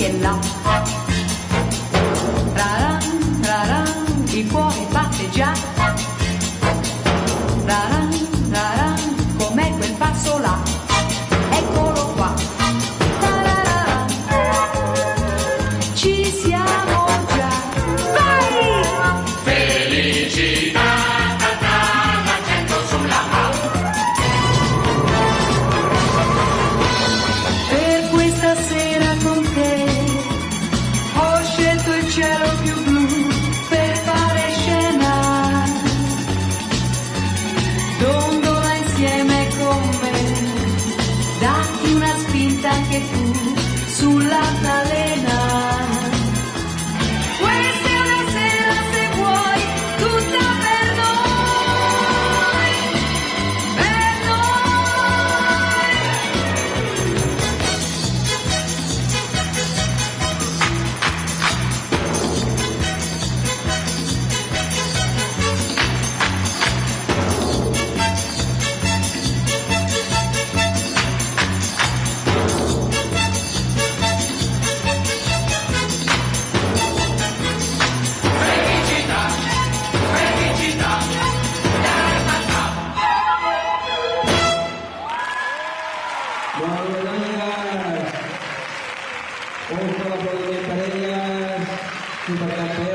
qui e là. Raran, raran, il cuore batte già. Raran, raran, com'è quel passo là? Eccolo qua. Tarararan, ci siamo già. Vai! Felicità, l'accento sulla A. Per questa sera con te ho scelto il cielo più blu per fare scena. Dondola insieme con me, datti una spinta anche tu sull'altalena. Questa è una sera, se vuoi, tutta per noi, per noi. Felicità, felicità, Bueno, amigas, un aplauso para ellas, supercampeonas.